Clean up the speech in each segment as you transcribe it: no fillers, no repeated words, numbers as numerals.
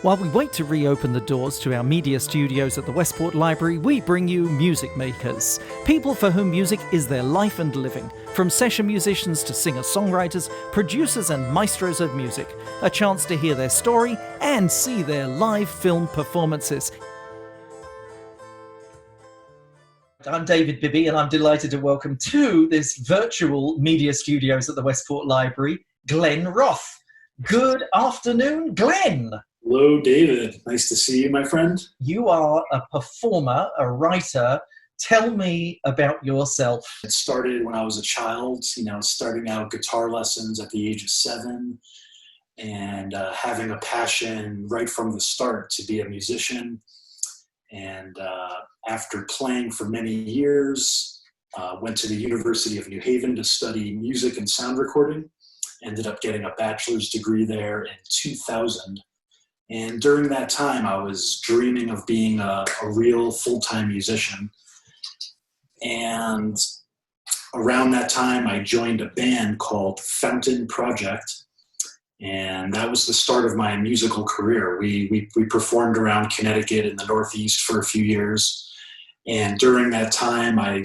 While we wait to reopen the doors to our media studios at the Westport Library, we bring you music makers. People for whom music is their life and living. From session musicians to singer-songwriters, producers and maestros of music. A chance to hear their story and see their live film performances. I'm David Bibby, and I'm delighted to welcome to this virtual media studios at the Westport Library, Glenn Roth. Good afternoon, Glenn. Hello, David. Nice to see you, my friend. You are a performer, a writer. Tell me about yourself. It started when I was a child, starting out guitar lessons at the age of 7 and having a passion right from the start to be a musician. And after playing for many years, went to the University of New Haven to study music and sound recording. Ended up getting a bachelor's degree there in 2000. And during that time, I was dreaming of being a real full-time musician. And around that time, I joined a band called Fountain Project. And that was the start of my musical career. We performed around Connecticut in the Northeast for a few years. And during that time, I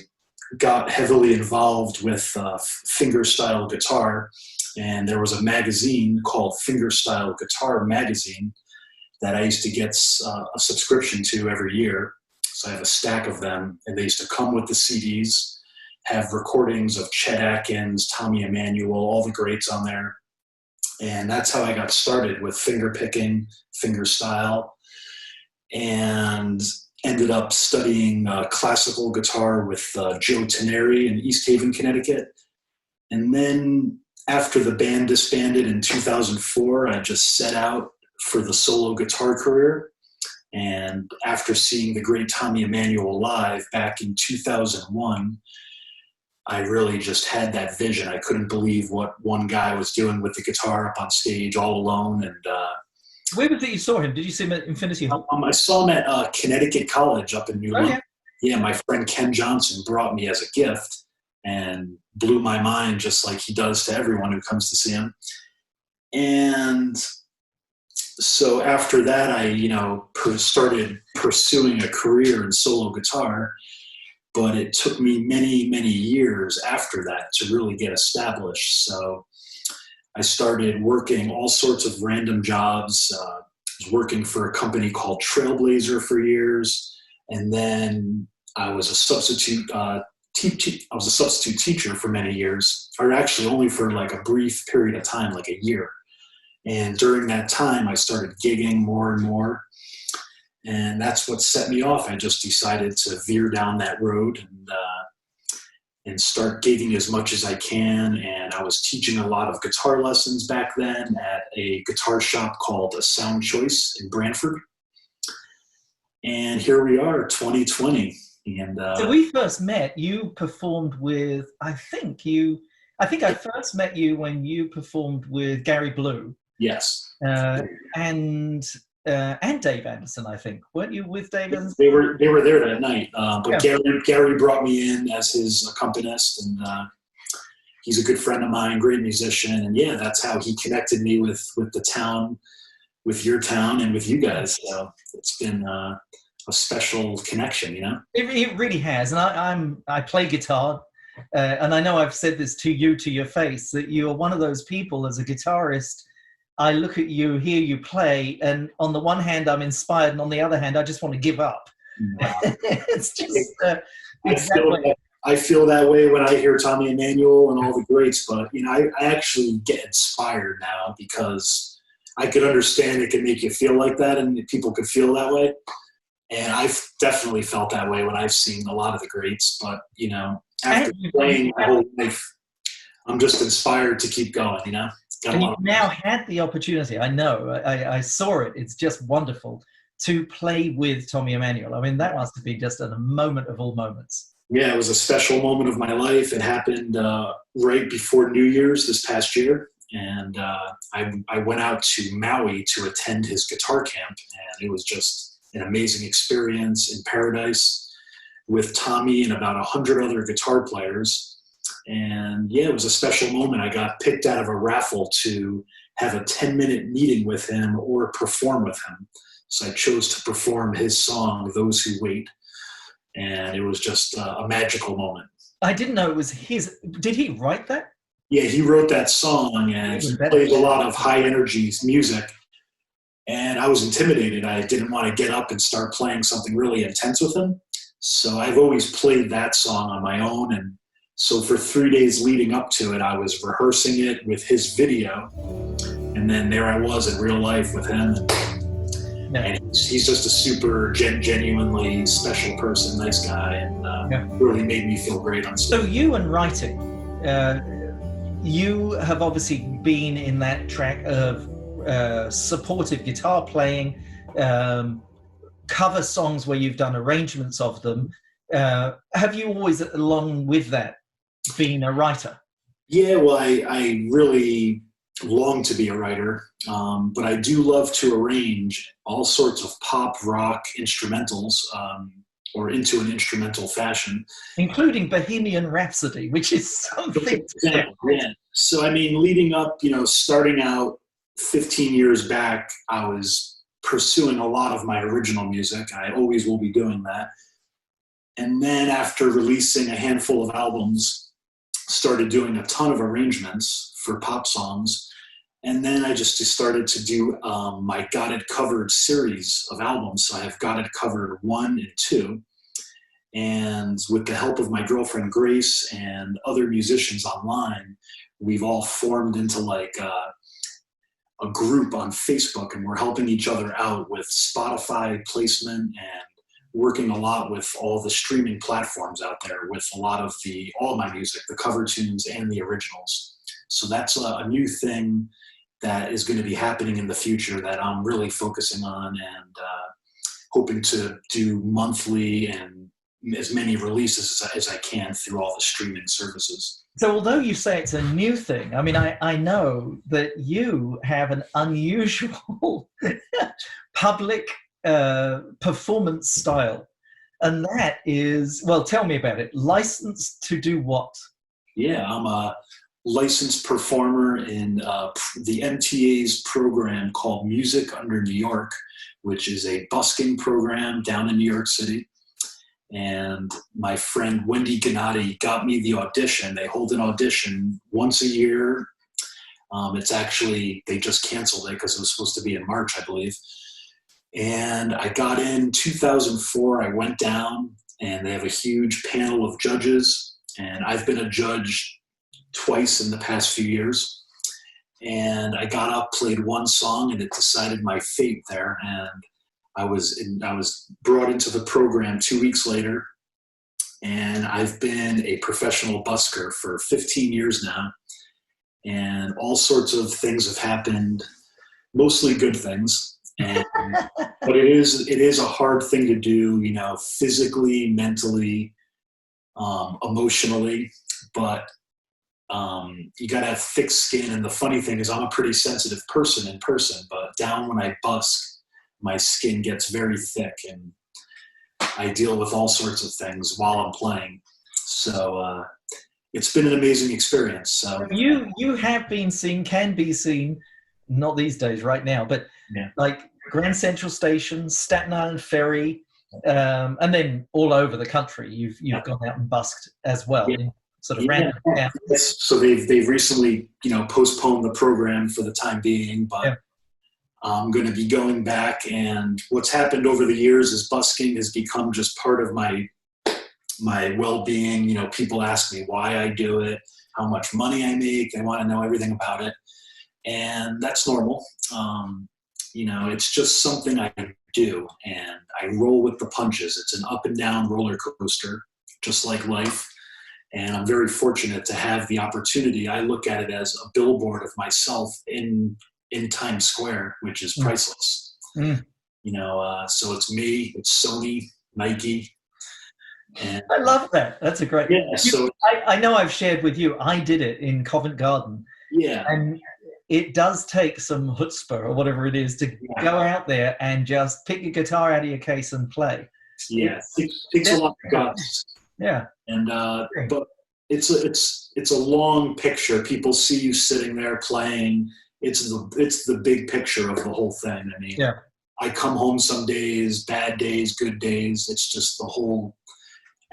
got heavily involved with Fingerstyle guitar. And there was a magazine called Fingerstyle Guitar Magazine that I used to get a subscription to every year. So I have a stack of them, and they used to come with the CDs, have recordings of Chet Atkins, Tommy Emmanuel, all the greats on there. And that's how I got started with finger picking, fingerstyle, and ended up studying classical guitar with Joe Teneri in East Haven, Connecticut. And then after the band disbanded in 2004, I just set out for the solo guitar career. And after seeing the great Tommy Emmanuel live back in 2001, I really just had that vision. I couldn't believe what one guy was doing with the guitar up on stage all alone. And where was it you saw him? Did you see him at Infinity Hall? I saw him at Connecticut College up in New London. Yeah, my friend Ken Johnson brought me as a gift and blew my mind, just like he does to everyone who comes to see him. And so after that, I, started pursuing a career in solo guitar, but it took me many, many years after that to really get established. So I started working all sorts of random jobs. I was working for a company called Trailblazer for years, and then I was a substitute teacher for many years, or actually only for like a brief period of time, like a year. And during that time, I started gigging more and more. And that's what set me off. I just decided to veer down that road and start gigging as much as I can. And I was teaching a lot of guitar lessons back then at a guitar shop called A Sound Choice in Brantford. And here we are, 2020. And so we first met, you performed with, I think I first met you when you performed with Gary Blue. Yes. And Dave Anderson, I think. Weren't you with Dave Anderson? They were there that night. But yeah. Gary brought me in as his accompanist, and he's a good friend of mine, great musician. And yeah, that's how he connected me with the town, with your town, and with you guys. So it's been a special connection, It really has. And I play guitar. And I know I've said this to you to your face, that you're one of those people as a guitarist. I look at you, hear you play, and on the one hand, I'm inspired, and on the other hand, I just want to give up. Wow. It's just I feel that way when I hear Tommy Emmanuel and all the greats, but I actually get inspired now because I could understand it could make you feel like that, and people could feel that way. And I've definitely felt that way when I've seen a lot of the greats, but after playing my whole life, I'm just inspired to keep going, And you've now had the opportunity, I know, I saw it, it's just wonderful, to play with Tommy Emmanuel. I mean, that must have been just a moment of all moments. Yeah, it was a special moment of my life. It happened right before New Year's this past year. And I went out to Maui to attend his guitar camp, and it was just an amazing experience in paradise with Tommy and about 100 other guitar players. And yeah, it was a special moment. I got picked out of a raffle to have a 10-minute meeting with him or perform with him. So I chose to perform his song, Those Who Wait. And it was just a magical moment. I didn't know it was his. Did he write that? Yeah, he wrote that song, and he played a lot of high energy music. And I was intimidated. I didn't want to get up and start playing something really intense with him. So I've always played that song on my own. And so for 3 days leading up to it, I was rehearsing it with his video. And then there I was in real life with him. And he's just a super genuinely special person, nice guy, and really made me feel great on stage. So you and writing, you have obviously been in that track of supportive guitar playing, cover songs where you've done arrangements of them. Have you always, along with that, been a writer? Yeah, well, I really long to be a writer, but I do love to arrange all sorts of pop, rock, instrumentals, or into an instrumental fashion. Including Bohemian Rhapsody, which is something. Yeah. So, I mean, leading up, starting out 15 years back, I was pursuing a lot of my original music. I always will be doing that. And then after releasing a handful of albums, started doing a ton of arrangements for pop songs. And then I just started to do my Got It Covered series of albums. So I have Got It Covered 1 and 2. And with the help of my girlfriend Grace and other musicians online, we've all formed into like a group on Facebook, and we're helping each other out with Spotify placement and working a lot with all the streaming platforms out there with a lot of all my music, the cover tunes and the originals. So that's a new thing that is going to be happening in the future that I'm really focusing on and hoping to do monthly and as many releases as I can through all the streaming services. So although you say it's a new thing, I mean, I know that you have an unusual public performance style. And that is, well, tell me about it. Licensed to do what? Yeah, I'm a licensed performer in the MTA's program called Music Under New York, which is a busking program down in New York City. And my friend Wendy Gennady got me the audition. They hold an audition once a year. It's actually, they just canceled it because it was supposed to be in March, I believe. And I got in 2004. I went down, and they have a huge panel of judges. And I've been a judge twice in the past few years. And I got up, played one song, and it decided my fate there. And I was brought into the program 2 weeks later, and I've been a professional busker for 15 years now, and all sorts of things have happened, mostly good things. But it is a hard thing to do, physically, mentally, emotionally, but you got to have thick skin. And the funny thing is I'm a pretty sensitive person in person, but down when I busk, my skin gets very thick and I deal with all sorts of things while I'm playing. So it's been an amazing experience. So you have been seen, can be seen, not these days right now, but like Grand Central Station, Staten Island Ferry, and then all over the country. You've gone out and busked as well. In sort of random towns. Yes. So they've recently, postponed the program for the time being, but I'm going to be going back, and what's happened over the years is busking has become just part of my well-being. People ask me why I do it, how much money I make. They want to know everything about it. And that's normal. It's just something I do, and I roll with the punches. It's an up and down roller coaster, just like life. And I'm very fortunate to have the opportunity. I look at it as a billboard of myself in Times Square, which is priceless. So it's me, it's Sony, Nike. And I love that. That's a great. Yeah. So I know I've shared with you. I did it in Covent Garden. Yeah. And it does take some chutzpah or whatever it is to go out there and just pick your guitar out of your case and play. Yeah, it takes a lot of guts. Yeah. And but it's a long picture. People see you sitting there playing. it's the big picture of the whole thing. I mean, Yeah. I come home some days, bad days, good days. It's just the whole,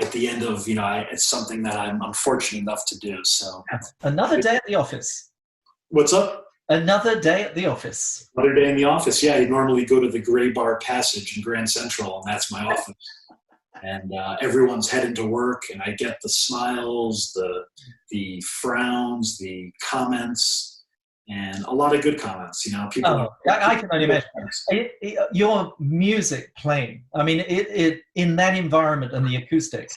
at the end of, it's something that I'm fortunate enough to do. So Another day at the office. What's up? Another day at the office. Another day in the office. Yeah, I normally go to the Gray Bar Passage in Grand Central, and that's my office. And everyone's heading to work, and I get the smiles, the frowns, the comments, and a lot of good comments. People. I can only imagine. Your music playing. I mean, it in that environment and the acoustic,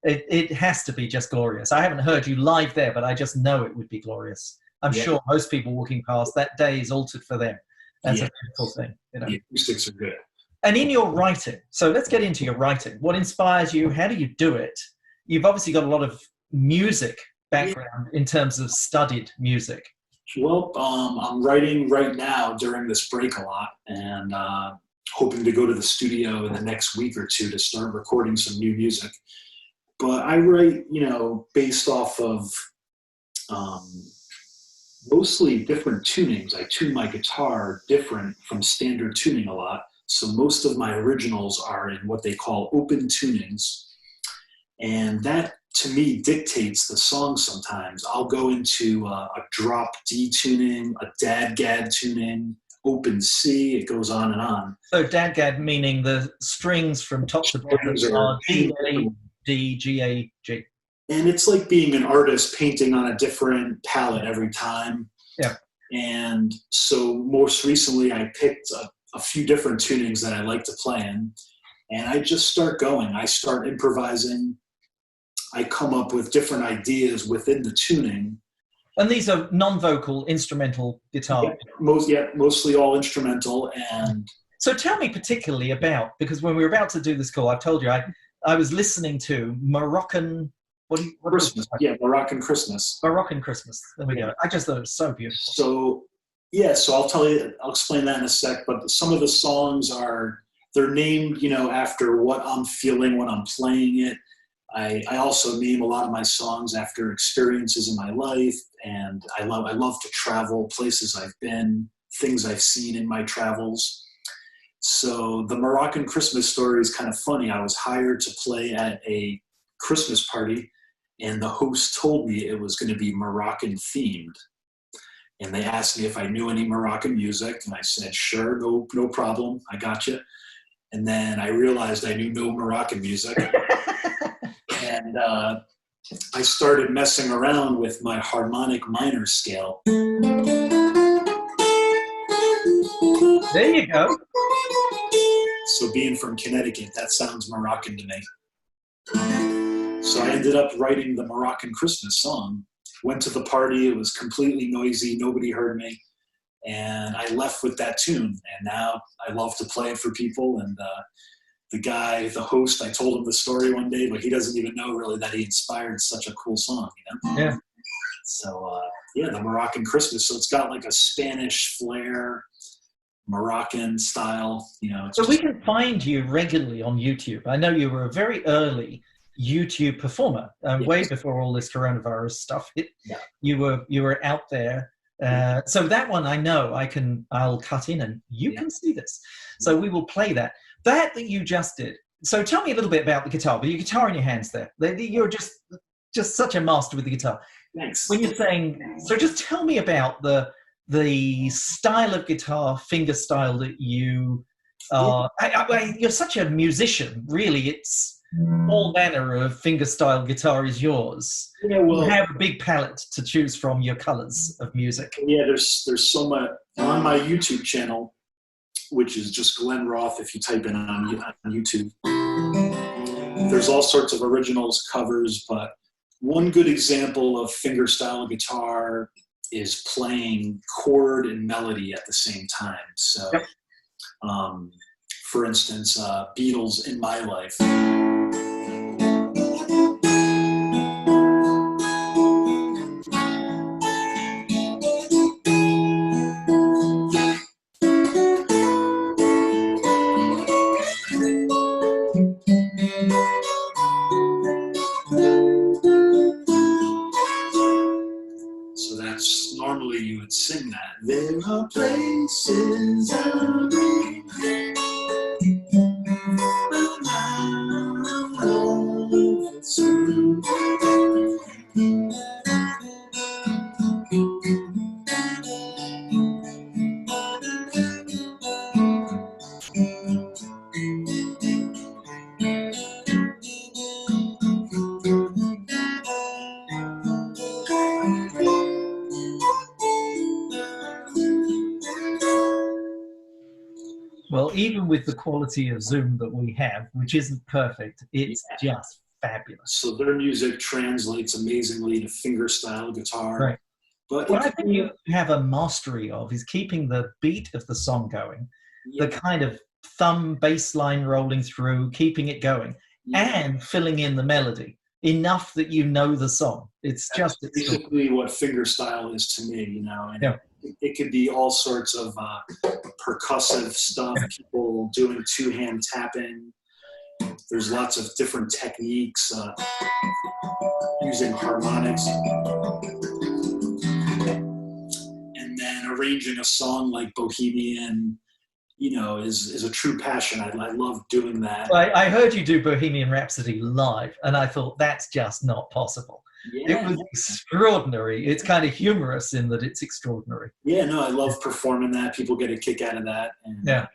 it has to be just glorious. I haven't heard you live there, but I just know it would be glorious. I'm sure most people walking past, that day is altered for them. That's a beautiful thing. The acoustics are good. And in your writing, so let's get into your writing. What inspires you? How do you do it? You've obviously got a lot of music background in terms of studied music. Well, I'm writing right now during this break a lot, and hoping to go to the studio in the next week or two to start recording some new music. But I write, based off of mostly different tunings. I tune my guitar different from standard tuning a lot. So most of my originals are in what they call open tunings. And that, to me, dictates the song sometimes. I'll go into a drop D tuning, a dad-gad tuning, open C, it goes on and on. So dad-gad meaning the strings from top to bottom are D, A, D, G, A, G. And it's like being an artist painting on a different palette every time. Yeah. And so most recently I picked a few different tunings that I like to play in, and I just start going. I start improvising. I come up with different ideas within the tuning. And these are non-vocal, instrumental guitar. Mostly all instrumental. And so tell me particularly about, because when we were about to do this call, I've told you I was listening to Moroccan. Christmas. Moroccan Christmas. Moroccan Christmas. There we go. I just thought it was so beautiful. So I'll explain that in a sec, but some of the songs they're named, after what I'm feeling when I'm playing it. I also name a lot of my songs after experiences in my life, and I love to travel, places I've been, things I've seen in my travels. So the Moroccan Christmas story is kind of funny. I was hired to play at a Christmas party, and the host told me it was going to be Moroccan themed. And they asked me if I knew any Moroccan music, and I said, sure, no problem, I got you. And then I realized I knew no Moroccan music. And I started messing around with my harmonic minor scale. There you go. So being from Connecticut, that sounds Moroccan to me. So I ended up writing the Moroccan Christmas song. Went to the party, it was completely noisy, nobody heard me, and I left with that tune. And now I love to play it for people. And the host, I told him the story one day, but he doesn't even know really that he inspired such a cool song, Yeah. So the Moroccan Christmas. So it's got like a Spanish flair, Moroccan style, So we can find you regularly on YouTube. I know you were a very early YouTube performer, way before all this coronavirus stuff hit. Yeah. You were out there. So that one I know I'll cut in and you can see this. So we will play that you just did. So tell me a little bit about the guitar, with your guitar in your hands there. You're just such a master with the guitar. Thanks. When you're saying, so just tell me about the style of guitar, fingerstyle that you are. You're such a musician, really. It's all manner of fingerstyle guitar is yours. Yeah, well, you have a big palette to choose from, your colors of music. Yeah, there's so much on my YouTube channel, which is just Glenn Roth. If you type in on YouTube, there's all sorts of originals, covers, but one good example of fingerstyle guitar is playing chord and melody at the same time. So, for instance, Beatles' In My Life. Normally you would sing that. There Well, even with the quality of Zoom that we have, which isn't perfect, it's just fabulous. So their music translates amazingly to fingerstyle guitar. Right. But what I think you have a mastery of is keeping the beat of the song going, the kind of thumb bass line rolling through, keeping it going, and filling in the melody enough that you know the song. It's That's just basically what fingerstyle is to me, you know. And it could be all sorts of percussive stuff, people doing two-hand tapping. There's lots of different techniques, using harmonics. And then arranging a song like Bohemian, you know, is a true passion. I love doing that. I heard you do Bohemian Rhapsody live, and I thought that's just not possible. It was extraordinary. It's kind of humorous in that it's extraordinary. Yeah, no, I love performing that. People get a kick out of that. And,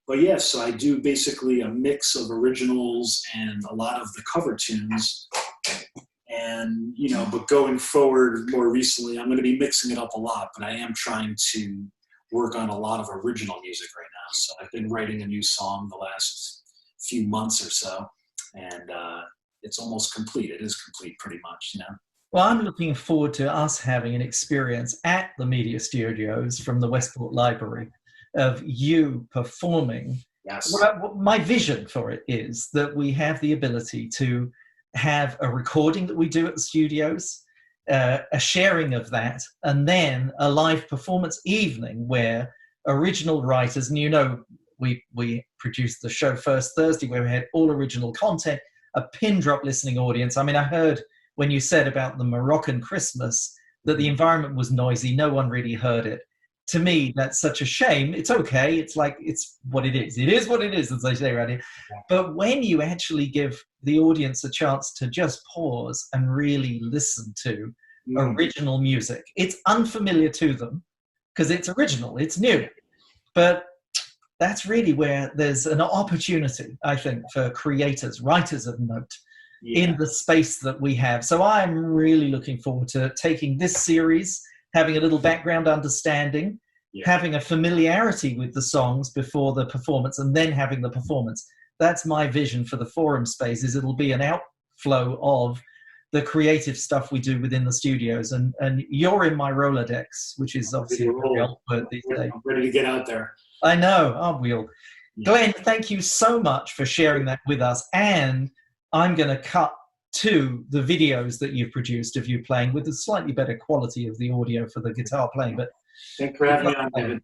but yeah, so I do basically a mix of originals and a lot of the cover tunes. And, you know, but going forward more recently, I'm going to be mixing it up a lot, but I am trying to work on a lot of original music right now. So I've been writing a new song the last few months or so, and it's almost complete. It is complete pretty much, you know. Well, I'm looking forward to us having an experience at the media studios from the Westport Library of you performing. Yes. What my vision for it is that we have the ability to have a recording that we do at the studios, a sharing of that, and then a live performance evening where original writers, and you know, we produced the show First Thursday where we had all original content, a pin drop listening audience. I mean, I heard when you said about the Moroccan Christmas that the environment was noisy, no one really heard it. To me, that's such a shame. It's okay. It's like, it's what it is. It is what it is, as they say around here. But when you actually give the audience a chance to just pause and really listen to original music, it's unfamiliar to them because it's original, it's new. But that's really where there's an opportunity, I think, for creators, writers of note, in the space that we have. So I'm really looking forward to taking this series, having a little background understanding, having a familiarity with the songs before the performance, and then having the performance. That's my vision for the forum space, is it'll be an outflow of the creative stuff we do within the studios. And you're in my Rolodex, which is obviously a very old word these days. I'm ready to get out there. I know, aren't we all? Glenn, thank you so much for sharing that with us. And I'm going to cut to the videos that you've produced of you playing with a slightly better quality of the audio for the guitar playing. But thanks for having me on, David.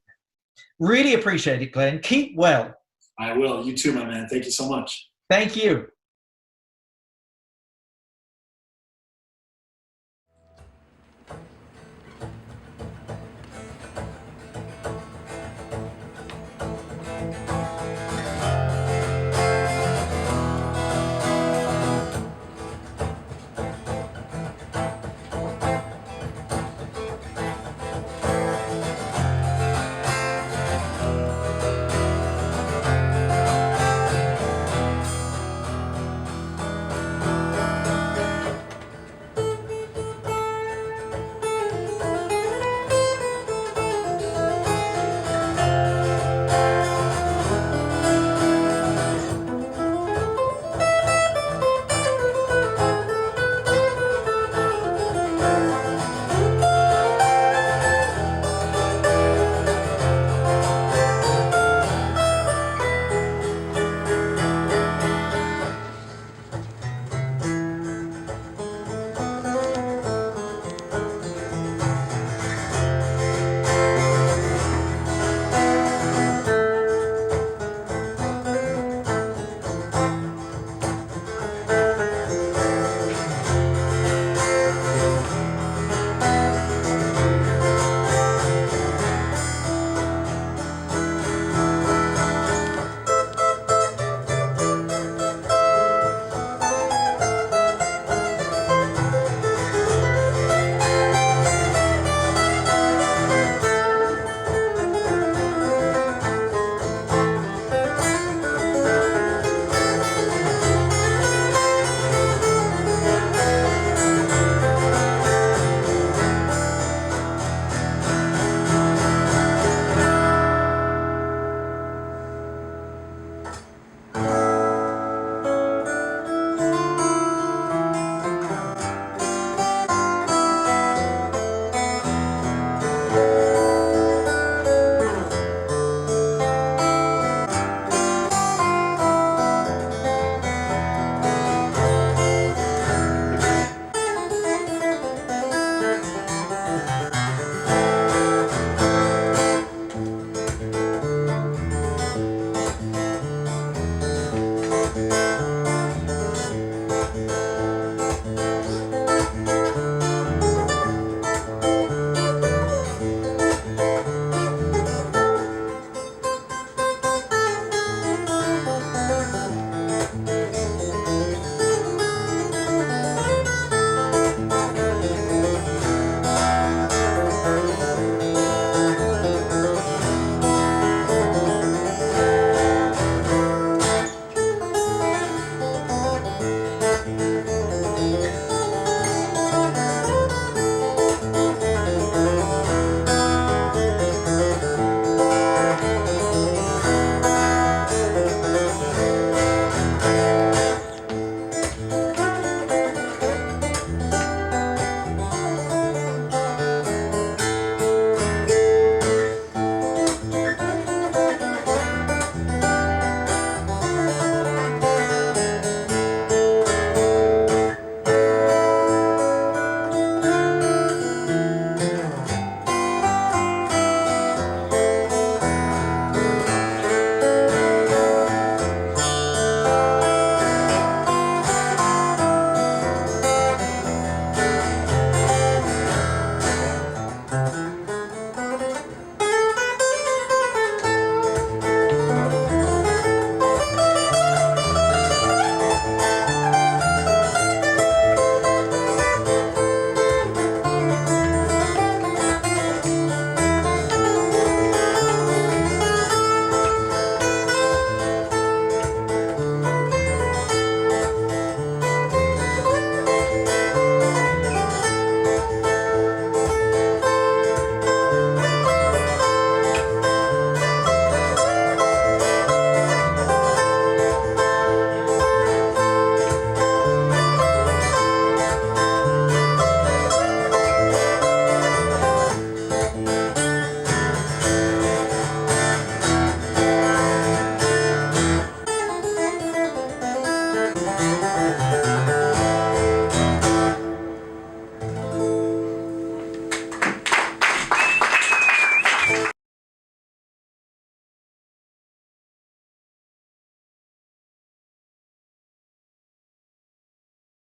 Really appreciate it, Glenn. Keep well. I will. You too, my man. Thank you so much. Thank you.